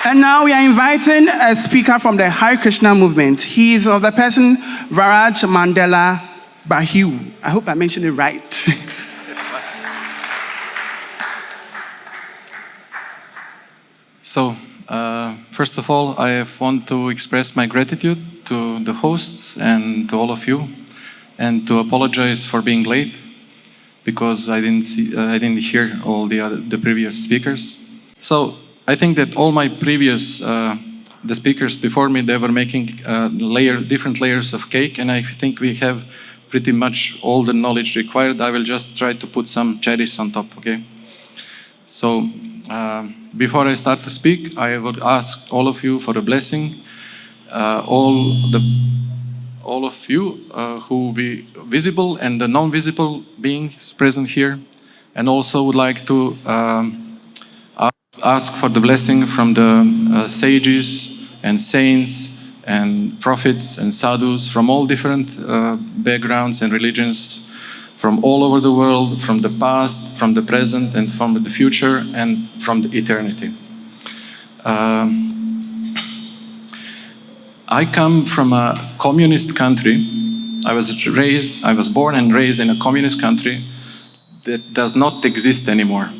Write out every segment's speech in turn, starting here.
And now we are inviting a speaker from the Hare Krishna movement. He is of the person Varaj Mandela Bahiu. I hope I mentioned it right. So, first of all, I want to express my gratitude to the hosts and to all of you, and to apologize for being late because I didn't hear all the previous speakers. So I think that all my previous the speakers before me, they were making different layers of cake, and I think we have pretty much all the knowledge required. I will just try to put some cherries on top. Okay. So before I start to speak, I would ask all of you for a blessing. All of you who be visible and the non-visible beings present here, and also would like to ask for the blessing from the sages and saints and prophets and sadhus from all different backgrounds and religions, from all over the world, from the past, from the present, and from the future, and from the eternity. I come from a communist country. I was born and raised in a communist country that does not exist anymore.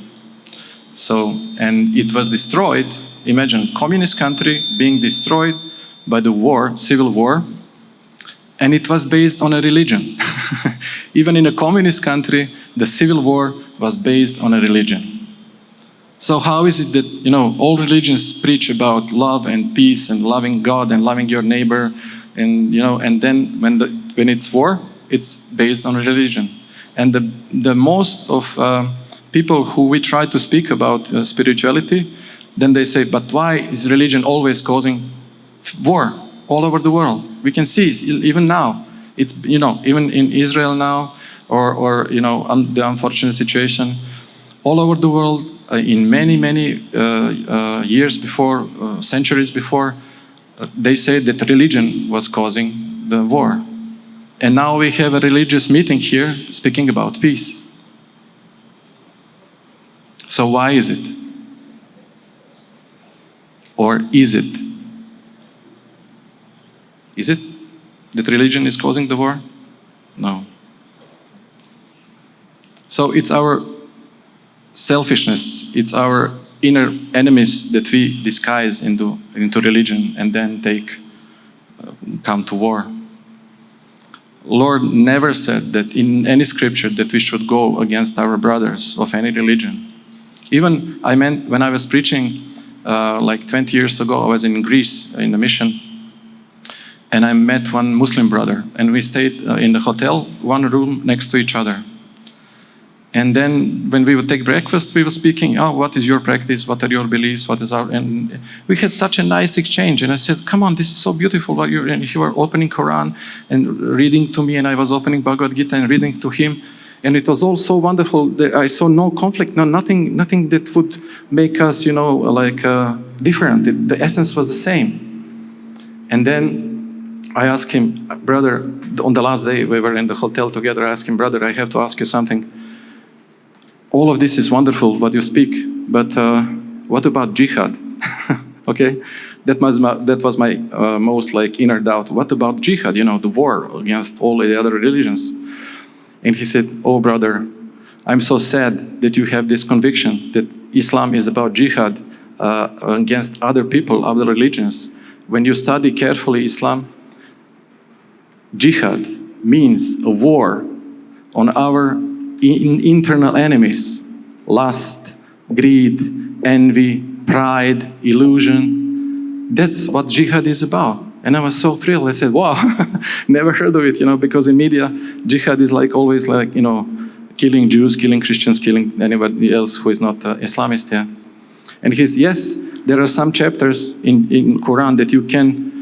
So, and it was destroyed. Imagine, communist country being destroyed by the war, civil war, and it was based on a religion. Even in a communist country, the civil war was based on a religion. So how is it that, all religions preach about love and peace and loving God and loving your neighbor, and, and then when it's war, it's based on religion. And the most of people who we try to speak about spirituality, then they say, but why is religion always causing war all over the world? We can see even now. It's, even in Israel now, or the unfortunate situation, all over the world, in many years before, centuries before, they said that religion was causing the war. And now we have a religious meeting here speaking about peace. So why is it? Or is it? Is it that religion is causing the war? No. So it's our selfishness, it's our inner enemies that we disguise into religion and then come to war. Lord never said that in any scripture that we should go against our brothers of any religion. Even when I was preaching like 20 years ago, I was in Greece in a mission, and I met one Muslim brother, and we stayed in the hotel, one room next to each other. And then when we would take breakfast, we were speaking, oh, what is your practice? What are your beliefs? What is our... And we had such a nice exchange. And I said, come on, this is so beautiful. And you were opening Quran and reading to me, and I was opening Bhagavad Gita and reading to him. And it was all so wonderful that I saw no conflict, nothing that would make us, different. The essence was the same. And then I asked him, brother, on the last day we were in the hotel together, I asked him, brother, I have to ask you something. All of this is wonderful, what you speak, but what about jihad? Okay, that was my most inner doubt. What about jihad? The war against all the other religions. And he said, oh brother, I'm so sad that you have this conviction that Islam is about jihad against other people, other religions. When you study carefully Islam, jihad means a war on our internal enemies: lust, greed, envy, pride, illusion. That's what jihad is about. And I was so thrilled. I said, wow, never heard of it, because in media, jihad is always killing Jews, killing Christians, killing anybody else who is not Islamist. Yeah. And he says, yes, there are some chapters in Quran that you can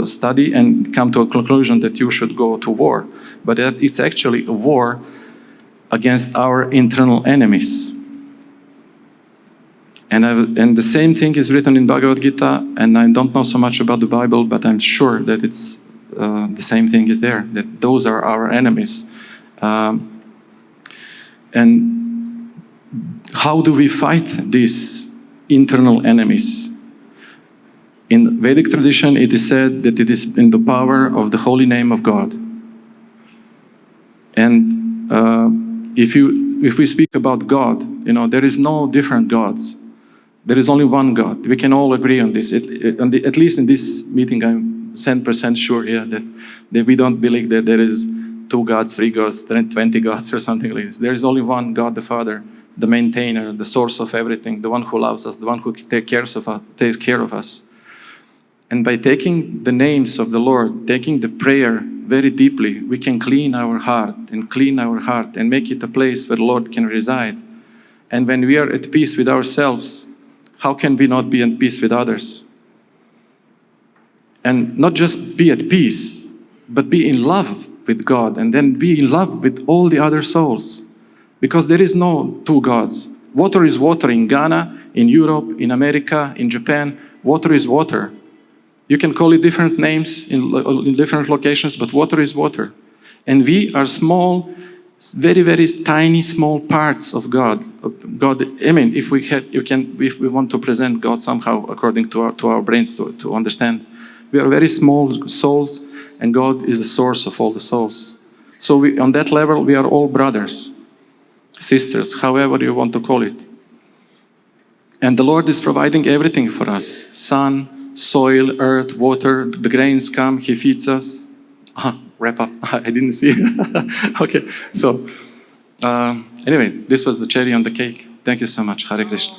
study and come to a conclusion that you should go to war. But it's actually a war against our internal enemies. And the same thing is written in Bhagavad Gita, and I don't know so much about the Bible, but I'm sure that it's the same thing is there, that those are our enemies. And how do we fight these internal enemies? In Vedic tradition, it is said that it is in the power of the holy name of God. And if we speak about God, there is no different gods. There is only one God. We can all agree on this. At least in this meeting, I'm 100% sure here that we don't believe that there is 2 gods, 3 gods, 20 gods or something like this. There is only one God, the Father, the maintainer, the source of everything, the one who loves us, the one who takes care of us. And by taking the names of the Lord, taking the prayer very deeply, we can clean our heart and make it a place where the Lord can reside. And when we are at peace with ourselves, how can we not be at peace with others? And not just be at peace, but be in love with God, and then be in love with all the other souls. Because there is no 2 gods. Water is water in Ghana, in Europe, in America, in Japan. Water is water. You can call it different names in different locations, but water is water. And we are small, very, very tiny, small parts of God. I mean, if we want to present God somehow according to our brains to understand, we are very small souls, and God is the source of all the souls. So on that level, we are all brothers, sisters, however you want to call it. And the Lord is providing everything for us: sun, soil, earth, water. The grains come, He feeds us. Wrap up. I didn't see. Okay, so anyway, this was the cherry on the cake. Thank you so much. Hare Krishna.